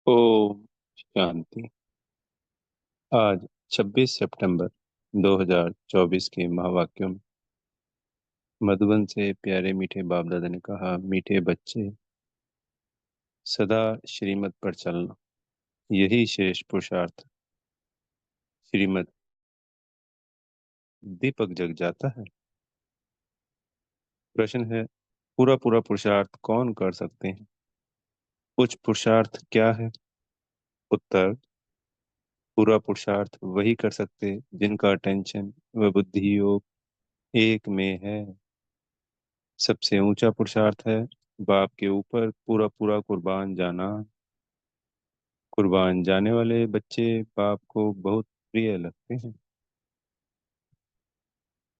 ओम शांति। आज 26 सितंबर 2024 के महावाक्यों में मधुबन से प्यारे मीठे बाप दादा ने कहा, मीठे बच्चे, सदा श्रीमत पर चलना यही श्रेष्ठ पुरुषार्थ। श्रीमत दीपक जग जाता है। प्रश्न है, पूरा पूरा पुरुषार्थ कौन कर सकते हैं? उच्च पुरुषार्थ क्या है? उत्तर, पूरा पुरुषार्थ वही कर सकते जिनका अटेंशन व बुद्धि योग एक में है। सबसे ऊंचा पुरुषार्थ है बाप के ऊपर पूरा पूरा कुर्बान जाना। कुर्बान जाने वाले बच्चे बाप को बहुत प्रिय लगते हैं।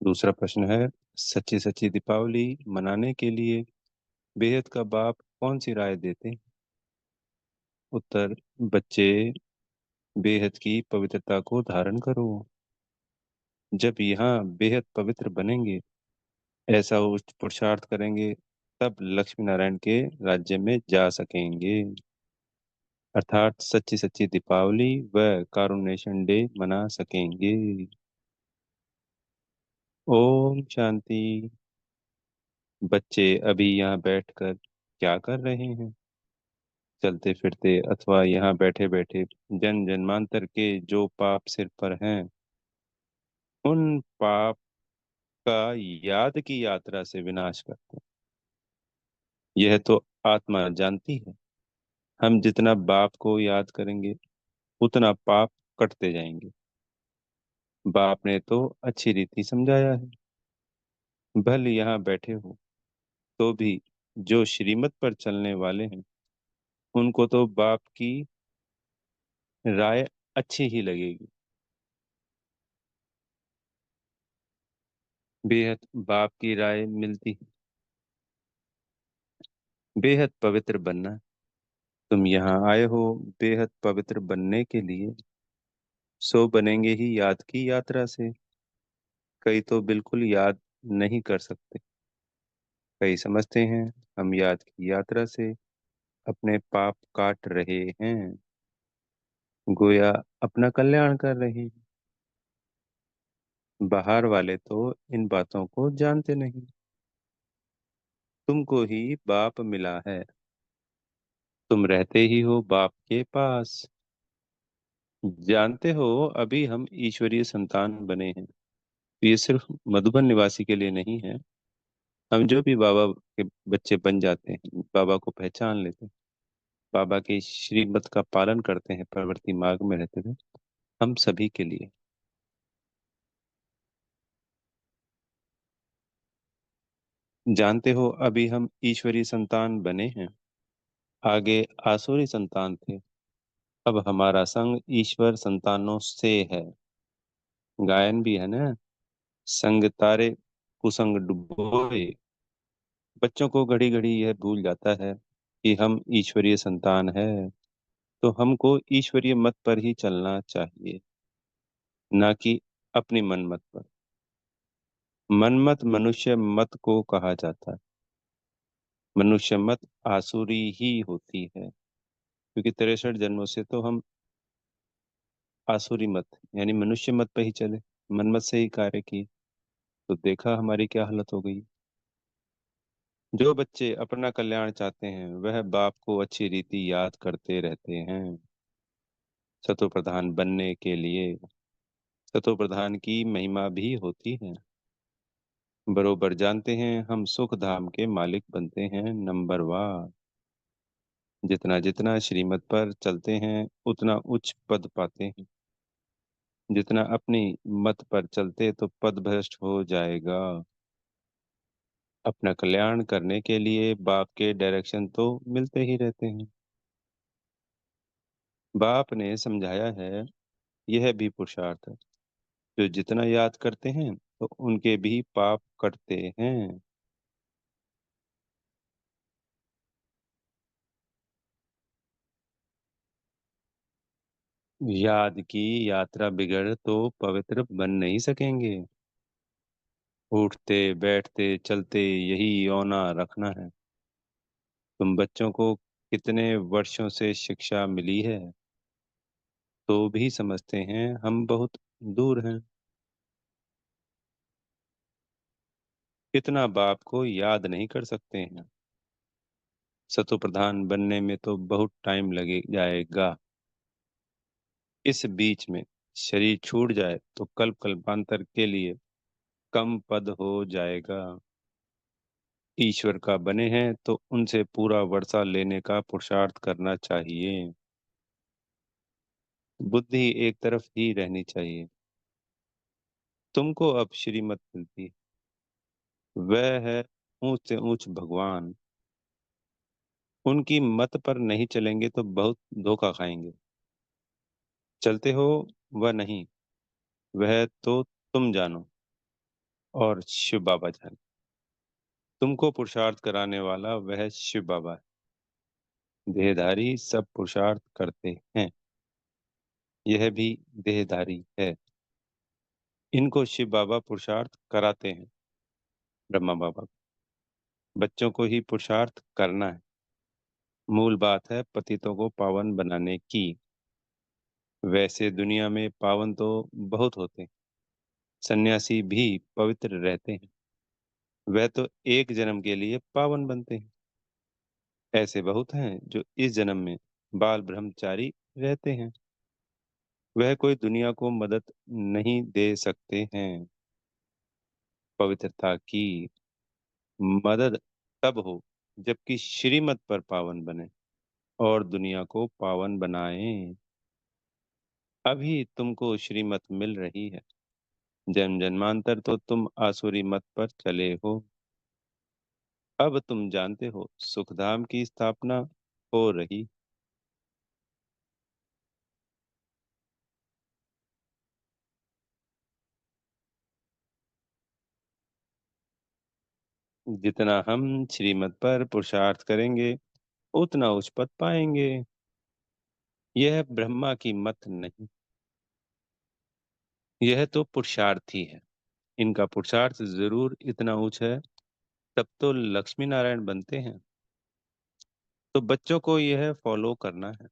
दूसरा प्रश्न है, सच्ची सच्ची दीपावली मनाने के लिए बेहद का बाप कौन सी राय देते हैं? उत्तर, बच्चे, बेहद की पवित्रता को धारण करो। जब यहाँ बेहद पवित्र बनेंगे, ऐसा उच्च पुरुषार्थ करेंगे, तब लक्ष्मी नारायण के राज्य में जा सकेंगे। अर्थात सच्ची सच्ची दीपावली व कारुनेशन डे मना सकेंगे। ओम शांति। बच्चे अभी यहाँ बैठकर क्या कर रहे हैं? चलते फिरते अथवा यहाँ बैठे बैठे जन जन्मांतर के जो पाप सिर पर हैं, उन पाप का याद की यात्रा से विनाश करते हैं। यह तो आत्मा जानती है। हम जितना बाप को याद करेंगे, उतना पाप कटते जाएंगे। बाप ने तो अच्छी रीति समझाया है। भले यहाँ बैठे हो तो भी जो श्रीमत पर चलने वाले हैं, उनको तो बाप की राय अच्छी ही लगेगी। बेहद बाप की राय मिलती है। बेहद पवित्र बनना। तुम यहाँ आए हो बेहद पवित्र बनने के लिए। सो बनेंगे ही याद की यात्रा से। कई तो बिल्कुल याद नहीं कर सकते। कई समझते हैं हम याद की यात्रा से अपने पाप काट रहे हैं, गोया अपना कल्याण कर रहे हैं। बाहर वाले तो इन बातों को जानते नहीं। तुमको ही बाप मिला है। तुम रहते ही हो बाप के पास। जानते हो, अभी हम ईश्वरीय संतान बने हैं। ये सिर्फ मधुबन निवासी के लिए नहीं है। हम जो भी बाबा के बच्चे बन जाते हैं, बाबा को पहचान लेते हैं, बाबा के श्रीमत का पालन करते हैं, प्रवृत्ति मार्ग में रहते हैं, हम सभी के लिए। जानते हो, अभी हम ईश्वरीय संतान बने हैं। आगे आसुरी संतान थे। अब हमारा संग ईश्वर संतानों से है। गायन भी है ना, संग तारे कुसंग डुबोए। बच्चों को घड़ी घड़ी यह भूल जाता है कि हम ईश्वरीय संतान है, तो हमको ईश्वरीय मत पर ही चलना चाहिए, ना कि अपनी मनमत पर। मनमत मनुष्य मत को कहा जाता है। मनुष्य मत आसुरी ही होती है, क्योंकि 63 जन्मों से तो हम आसुरी मत यानी मनुष्य मत पे ही चले, मनमत से ही कार्य किए। तो देखा हमारी क्या हालत हो गई। जो बच्चे अपना कल्याण चाहते हैं, वह बाप को अच्छी रीति याद करते रहते हैं। सतो प्रधान बनने के लिए सतो प्रधान की महिमा भी होती है। बरोबर जानते हैं हम सुख धाम के मालिक बनते हैं नंबर वार। जितना जितना श्रीमत पर चलते हैं, उतना उच्च पद पाते हैं। जितना अपनी मत पर चलते तो पद भ्रष्ट हो जाएगा। अपना कल्याण करने के लिए बाप के डायरेक्शन तो मिलते ही रहते हैं। बाप ने समझाया है, यह भी पुरुषार्थ है। जो जितना याद करते हैं, तो उनके भी पाप कटते हैं। याद की यात्रा बिगड़ तो पवित्र बन नहीं सकेंगे। उठते बैठते चलते यही औना रखना है। तुम बच्चों को कितने वर्षों से शिक्षा मिली है, तो भी समझते हैं हम बहुत दूर हैं। कितना बाप को याद नहीं कर सकते हैं। सतोप्रधान बनने में तो बहुत टाइम लगे जाएगा। इस बीच में शरीर छूट जाए तो कल्पांतर के लिए कम पद हो जाएगा। ईश्वर का बने हैं तो उनसे पूरा वर्षा लेने का पुरुषार्थ करना चाहिए। बुद्धि एक तरफ ही रहनी चाहिए। तुमको अब श्रीमत मिलती है। वह है ऊंच से ऊंच भगवान। उनकी मत पर नहीं चलेंगे तो बहुत धोखा खाएंगे। चलते हो वह नहीं, वह तो तुम जानो और शिव बाबा जाने। तुमको पुरुषार्थ कराने वाला वह शिव बाबा है। देहधारी सब पुरुषार्थ करते हैं। यह भी देहधारी है। इनको शिव बाबा पुरुषार्थ कराते हैं। ब्रह्मा बाबा। बच्चों को ही पुरुषार्थ करना है। मूल बात है पतितों को पावन बनाने की। वैसे दुनिया में पावन तो बहुत होते हैं। सन्यासी भी पवित्र रहते हैं। वह तो एक जन्म के लिए पावन बनते हैं। ऐसे बहुत हैं जो इस जन्म में बाल ब्रह्मचारी रहते हैं। वह कोई दुनिया को मदद नहीं दे सकते हैं। पवित्रता की मदद तब हो जबकि श्रीमत पर पावन बने और दुनिया को पावन बनाएं। अभी तुमको श्रीमत मिल रही है। जन्म जन्मांतर तो तुम आसुरी मत पर चले हो। अब तुम जानते हो सुखधाम की स्थापना हो रही। जितना हम श्रीमत पर पुरुषार्थ करेंगे उतना उच्च पद पाएंगे। यह ब्रह्मा की मत नहीं, यह तो पुरुषार्थ ही है। इनका पुरुषार्थ जरूर इतना उच्च है, तब तो लक्ष्मी नारायण बनते हैं। तो बच्चों को यह फॉलो करना है।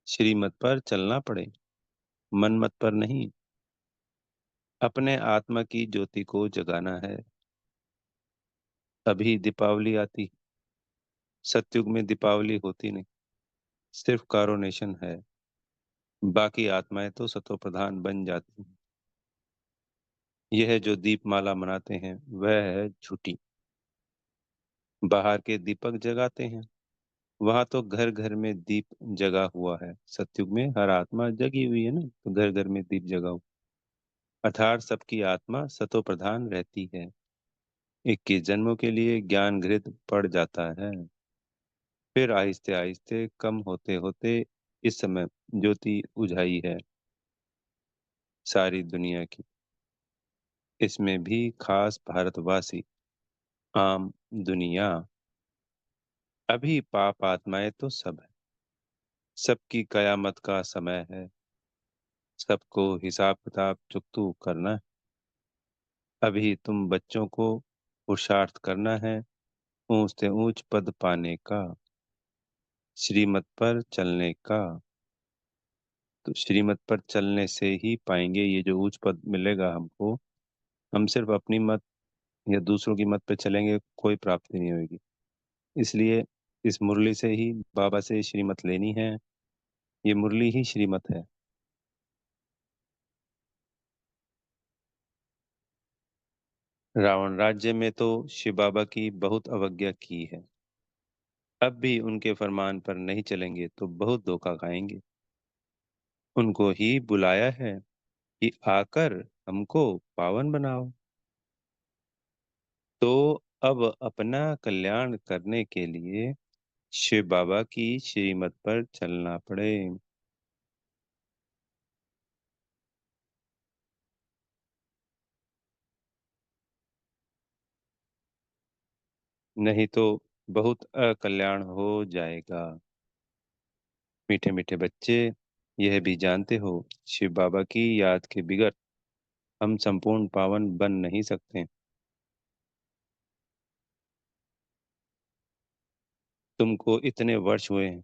श्रीमत पर चलना पड़े, मन मत पर नहीं। अपने आत्मा की ज्योति को जगाना है। अभी दीपावली आती। सतयुग में दीपावली होती नहीं, सिर्फ कारोनेशन है। बाकी आत्माएं तो सतो प्रधान बन जाती हैं। यह जो दीपमाला मनाते हैं वह है झूठी। बाहर के दीपक जगाते हैं। वहां तो घर घर में दीप जगा हुआ है। सतयुग में हर आत्मा जगी हुई है ना, तो घर घर में दीप जगा हुआ। अर्थात सबकी आत्मा सतो प्रधान रहती है। 21 जन्मों के लिए ज्ञान घृत पड़ जाता है। फिर आहिस्ते आहिस्ते कम होते होते इस समय ज्योति उझाई है सारी दुनिया की। इसमें भी खास भारतवासी, आम दुनिया। अभी पाप आत्माएं तो सब है। सबकी कयामत का समय है। सबको हिसाब किताब चुकतू करना है। अभी तुम बच्चों को पुरुषार्थ करना है ऊंच से ऊंच पद पाने का, श्रीमत पर चलने का। तो श्रीमत पर चलने से ही पाएंगे ये जो उच्च पद मिलेगा हमको। हम सिर्फ अपनी मत या दूसरों की मत पे चलेंगे कोई प्राप्ति नहीं होगी। इसलिए इस मुरली से ही बाबा से श्रीमत लेनी है। ये मुरली ही श्रीमत है। रावण राज्य में तो शिव बाबा की बहुत अवज्ञा की है। अब भी उनके फरमान पर नहीं चलेंगे तो बहुत धोखा खाएंगे। उनको ही बुलाया है कि आकर हमको पावन बनाओ। तो अब अपना कल्याण करने के लिए शिव बाबा की श्रीमत पर चलना पड़े। नहीं तो बहुत अकल्याण हो जाएगा। मीठे मीठे बच्चे, यह भी जानते हो शिव बाबा की याद के बिगड़ हम संपूर्ण पावन बन नहीं सकते। तुमको इतने वर्ष हुए हैं,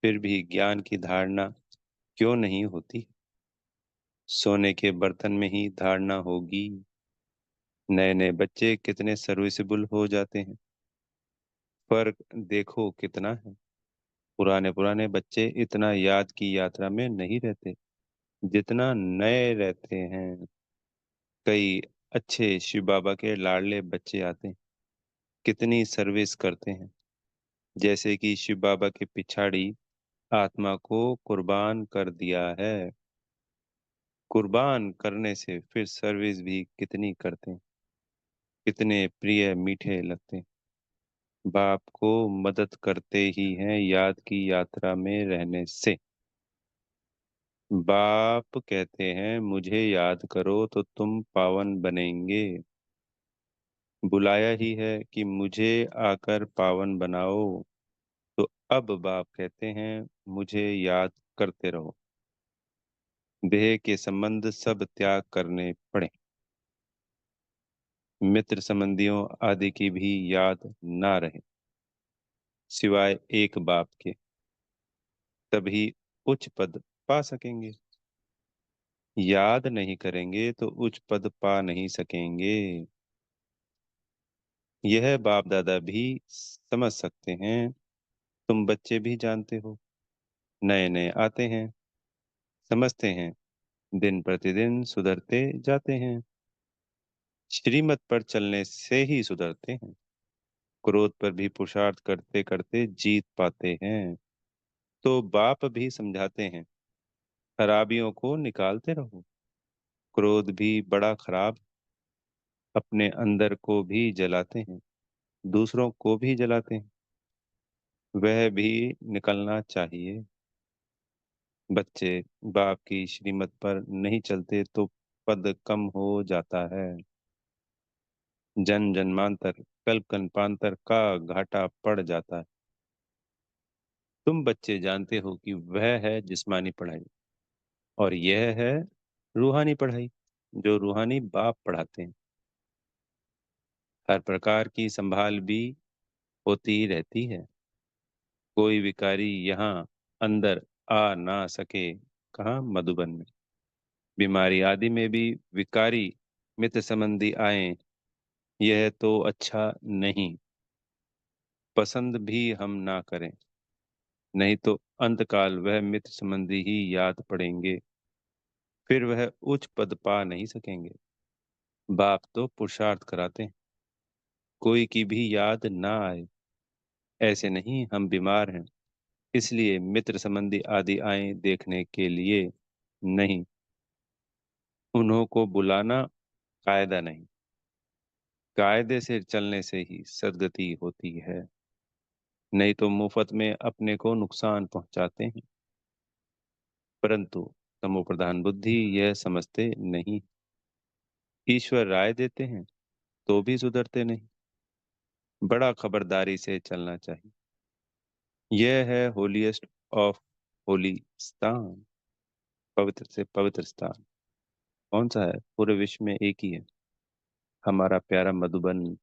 फिर भी ज्ञान की धारणा क्यों नहीं होती? सोने के बर्तन में ही धारणा होगी। नए-नए बच्चे कितने सर्विसेबल हो जाते हैं। फ़र्क देखो कितना है। पुराने-पुराने बच्चे इतना याद की यात्रा में नहीं रहते, जितना नए रहते हैं। कई अच्छे शिव बाबा के लाडले बच्चे आते हैं, कितनी सर्विस करते हैं। जैसे कि शिव बाबा के पिछाड़ी आत्मा को कुर्बान कर दिया है। कुर्बान करने से फिर सर्विस भी कितनी करते हैं, कितने प्रिय मीठे लगते हैं। बाप को मदद करते ही हैं याद की यात्रा में रहने से। बाप कहते हैं मुझे याद करो तो तुम पावन बनेंगे। बुलाया ही है कि मुझे आकर पावन बनाओ। तो अब बाप कहते हैं मुझे याद करते रहो। देह के संबंध सब त्याग करने पड़े। मित्र संबंधियों आदि की भी याद ना रहे, सिवाय एक बाप के। तभी उच्च पद पा सकेंगे। याद नहीं करेंगे तो उच्च पद पा नहीं सकेंगे। यह बाप दादा भी समझ सकते हैं। तुम बच्चे भी जानते हो। नए नए आते हैं, समझते हैं, दिन प्रतिदिन सुधरते जाते हैं। श्रीमत पर चलने से ही सुधरते हैं। क्रोध पर भी पुरुषार्थ करते करते जीत पाते हैं। तो बाप भी समझाते हैं, खराबियों को निकालते रहो। क्रोध भी बड़ा खराब, अपने अंदर को भी जलाते हैं, दूसरों को भी जलाते हैं। वह भी निकलना चाहिए। बच्चे बाप की श्रीमत पर नहीं चलते तो पद कम हो जाता है। जन जन्मांतर कल्प कल्पांतर का घाटा पड़ जाता है। तुम बच्चे जानते हो कि वह है जिस्मानी पढ़ाई और यह है रूहानी पढ़ाई, जो रूहानी बाप पढ़ाते हैं। हर प्रकार की संभाल भी होती रहती है। कोई विकारी यहाँ अंदर आ ना सके। कहाँ? मधुबन में। बीमारी आदि में भी विकारी मित्र संबंधी आए, यह तो अच्छा नहीं। पसंद भी हम ना करें, नहीं तो अंतकाल वह मित्र संबंधी ही याद पड़ेंगे। फिर वह उच्च पद पा नहीं सकेंगे। बाप तो पुरुषार्थ कराते हैं, कोई की भी याद ना आए। ऐसे नहीं हम बीमार हैं, इसलिए मित्र संबंधी आदि आए देखने के लिए नहीं। उन्हों को बुलाना कायदा नहीं। कायदे से चलने से ही सद्गति होती है, नहीं तो मुफ्त में अपने को नुकसान पहुंचाते हैं। परंतु तमोप्रधान बुद्धि यह समझते नहीं। ईश्वर राय देते हैं तो भी सुधरते नहीं। बड़ा खबरदारी से चलना चाहिए। यह है होलीएस्ट ऑफ होली स्थान, पवित्र से पवित्र स्थान। कौन सा है? पूरे विश्व में एक ही है, हमारा प्यारा मधुबन।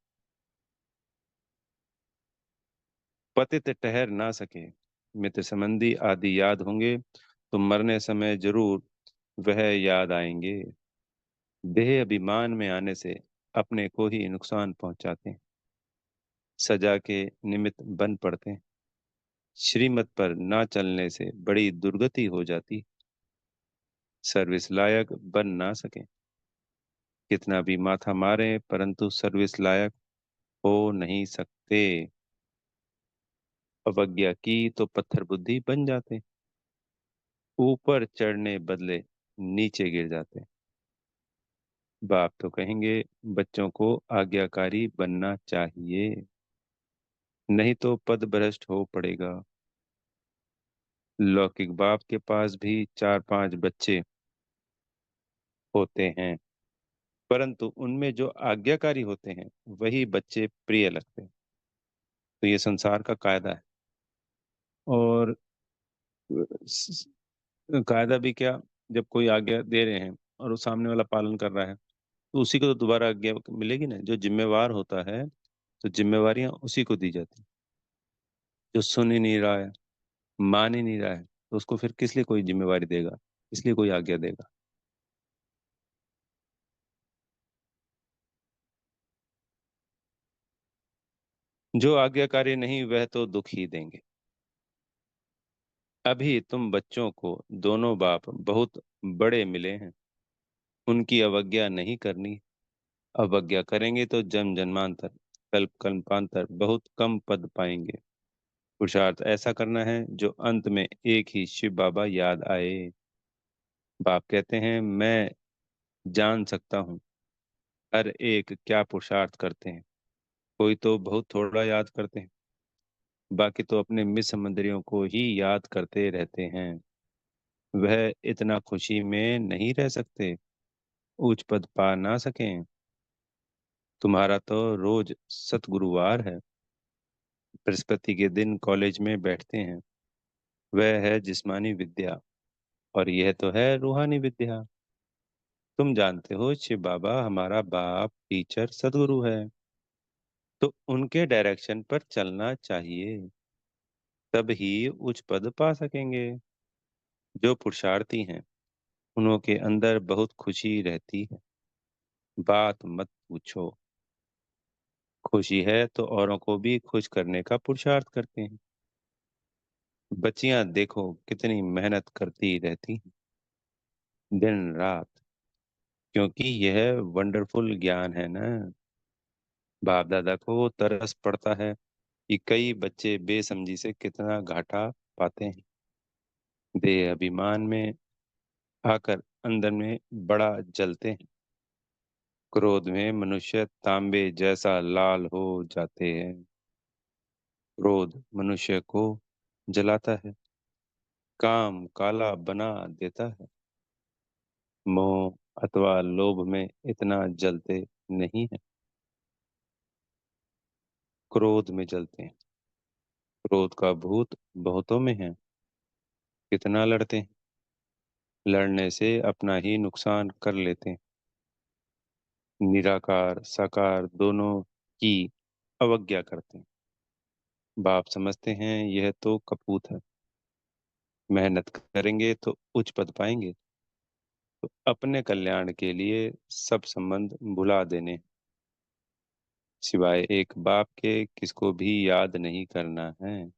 पतित ठहर ना सके, मित्र संबंधी आदि याद होंगे तो मरने समय जरूर वह याद आएंगे। देह अभिमान में आने से अपने को ही नुकसान पहुंचाते हैं, सजा के निमित्त बन पड़ते हैं। श्रीमत पर ना चलने से बड़ी दुर्गति हो जाती, सर्विस लायक बन ना सके। कितना भी माथा मारे परंतु सर्विस लायक हो नहीं सकते। अवज्ञा की तो पत्थर बुद्धि बन जाते, ऊपर चढ़ने बदले नीचे गिर जाते। बाप तो कहेंगे बच्चों को आज्ञाकारी बनना चाहिए, नहीं तो पद भ्रष्ट हो पड़ेगा। लौकिक बाप के पास भी 4-5 बच्चे होते हैं, परंतु उनमें जो आज्ञाकारी होते हैं वही बच्चे प्रिय लगते हैं। तो ये संसार का कायदा है। और स- कायदा भी क्या, जब कोई आज्ञा दे रहे हैं और वो सामने वाला पालन कर रहा है तो उसी को तो दोबारा आज्ञा मिलेगी ना। जो जिम्मेवार होता है तो जिम्मेवारियां उसी को दी जाती हैं। जो सुन ही नहीं रहा है, मान ही नहीं रहा है, तो उसको फिर किस लिए कोई जिम्मेवारी देगा, किस लिए कोई आज्ञा देगा? जो आज्ञाकारी नहीं वह तो दुख ही देंगे। अभी तुम बच्चों को दोनों बाप बहुत बड़े मिले हैं, उनकी अवज्ञा नहीं करनी। अवज्ञा करेंगे तो जन्म जन्मांतर, कल्प कल्पांतर बहुत कम पद पाएंगे। पुरुषार्थ ऐसा करना है जो अंत में एक ही शिव बाबा याद आए। बाप कहते हैं मैं जान सकता हूँ हर एक क्या पुरुषार्थ करते हैं। कोई तो बहुत थोड़ा याद करते हैं, बाकी तो अपने मित्र मंदिरों को ही याद करते रहते हैं। वह इतना खुशी में नहीं रह सकते, उच्च पद पा ना सकें। तुम्हारा तो रोज सतगुरुवार है, बृहस्पति के दिन कॉलेज में बैठते हैं। वह है जिस्मानी विद्या, और यह तो है रूहानी विद्या। तुम जानते हो शिव बाबा हमारा बाप टीचर सदगुरु है, तो उनके डायरेक्शन पर चलना चाहिए, तब ही उच्च पद पा सकेंगे। जो पुरुषार्थी हैं उन्हों के अंदर बहुत खुशी रहती है, बात मत पूछो। खुशी है तो औरों को भी खुश करने का पुरुषार्थ करते हैं। बच्चियां देखो कितनी मेहनत करती रहती हैं, दिन रात, क्योंकि यह वंडरफुल ज्ञान है ना। बाप दादा को तरस पड़ता है कि कई बच्चे बेसमझी से कितना घाटा पाते हैं। देह अभिमान में आकर अंदर में बड़ा जलते हैं। क्रोध में मनुष्य तांबे जैसा लाल हो जाते हैं। क्रोध मनुष्य को जलाता है, काम काला बना देता है। मोह अथवा लोभ में इतना जलते नहीं है, क्रोध में जलते हैं। क्रोध का भूत बहुतों में है, कितना लड़ते हैं, लड़ने से अपना ही नुकसान कर लेते हैं। निराकार साकार दोनों की अवज्ञा करते हैं। बाप समझते हैं यह तो कपूत है, मेहनत करेंगे तो उच्च पद पाएंगे, तो अपने कल्याण के लिए सब संबंध भुला देने, सिवाय एक बाप के किसको भी याद नहीं करना है।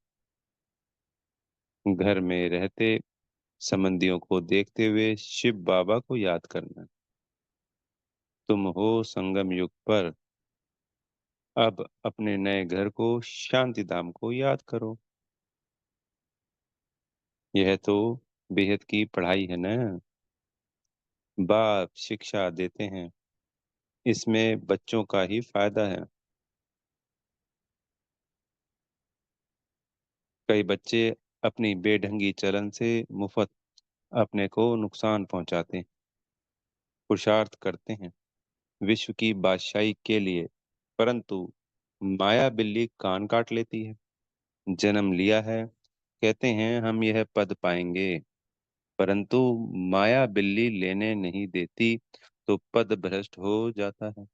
घर में रहते संबंधियों को देखते हुए शिव बाबा को याद करना। तुम हो संगम युग पर, अब अपने नए घर को शांति धाम को याद करो। यह तो बेहद की पढ़ाई है ना। बाप शिक्षा देते हैं, इसमें बच्चों का ही फायदा है। कई बच्चे अपनी बेढंगी चलन से मुफ्त अपने को नुकसान पहुंचाते हैं। पुरुषार्थ करते हैं विश्व की बादशाही के लिए, परंतु माया बिल्ली कान काट लेती है। जन्म लिया है, कहते हैं हम यह पद पाएंगे, परंतु माया बिल्ली लेने नहीं देती, तो पद भ्रष्ट हो जाता है।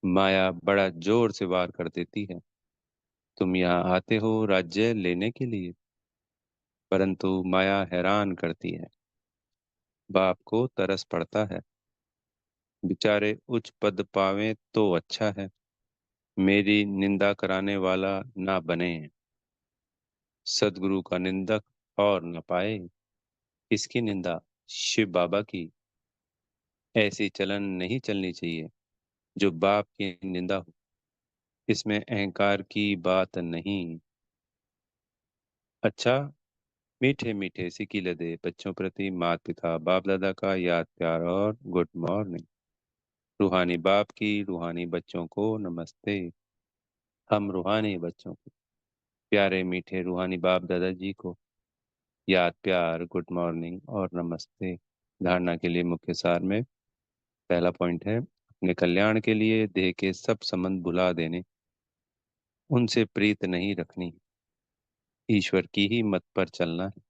माया बड़ा जोर से वार कर देती है। तुम यहाँ आते हो राज्य लेने के लिए, परंतु माया हैरान करती है। बाप को तरस पड़ता है, बेचारे उच्च पद पावें तो अच्छा है, मेरी निंदा कराने वाला ना बने। सदगुरु का निंदक और न पाए। किसकी निंदा? शिव बाबा की। ऐसी चलन नहीं चलनी चाहिए जो बाप की निंदा हो। इसमें अहंकार की बात नहीं। अच्छा, मीठे मीठे सिकीले दे बच्चों प्रति माता पिता बाप दादा का याद प्यार और गुड मॉर्निंग। रूहानी बाप की रूहानी बच्चों को नमस्ते। हम रूहानी बच्चों को प्यारे मीठे रूहानी बाप दादाजी को याद प्यार गुड मॉर्निंग और नमस्ते। धारणा के लिए मुख्य सार में पहला पॉइंट है अपने कल्याण के लिए देह के सब संबंध भुला देने, उनसे प्रीत नहीं रखनी, ईश्वर की ही मत पर चलना है,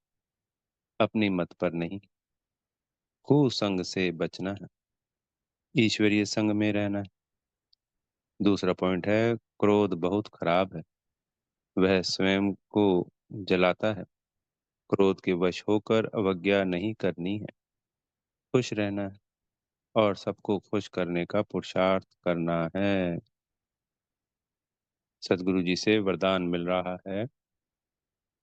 अपनी मत पर नहीं। कुसंग से बचना है, ईश्वरीय संग में रहना है। दूसरा पॉइंट है क्रोध बहुत खराब है, वह स्वयं को जलाता है। क्रोध के वश होकर अवज्ञा नहीं करनी है, खुश रहना है और सबको खुश करने का पुरुषार्थ करना है। सद्गुरु जी से वरदान मिल रहा है,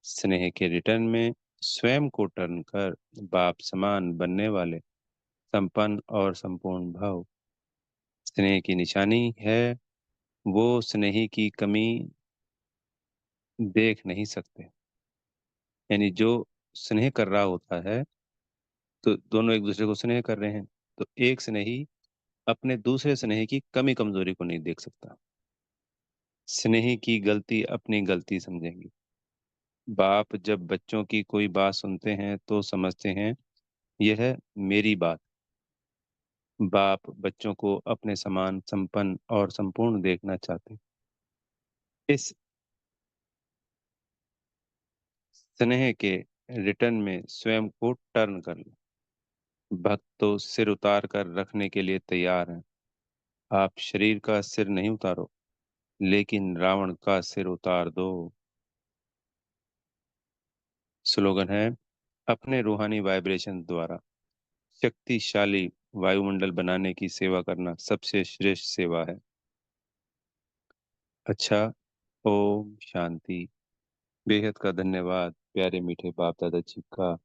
स्नेह के रिटर्न में स्वयं को टर्न कर बाप समान बनने वाले संपन्न और संपूर्ण भाव। स्नेह की निशानी है, वो स्नेही की कमी देख नहीं सकते। यानी जो स्नेह कर रहा होता है, तो दोनों एक-दूसरे को स्नेह कर रहे हैं, तो एक स्नेही अपने दूसरे स्नेही की कमी कमज़ोरी को नहीं देख सकता। स्नेही की गलती अपनी गलती समझेंगे। बाप जब बच्चों की कोई बात सुनते हैं तो समझते हैं यह मेरी बात। बाप बच्चों को अपने समान संपन्न और संपूर्ण देखना चाहते हैं। इस स्नेह के रिटर्न में स्वयं को टर्न कर लो। भक्त तो सिर उतार कर रखने के लिए तैयार हैं। आप शरीर का सिर नहीं उतारो, लेकिन रावण का सिर उतार दो। स्लोगन है, अपने रूहानी वाइब्रेशन द्वारा शक्तिशाली वायुमंडल बनाने की सेवा करना सबसे श्रेष्ठ सेवा है। अच्छा, ओम शांति। बेहद का धन्यवाद प्यारे मीठे बाप दादा जी का।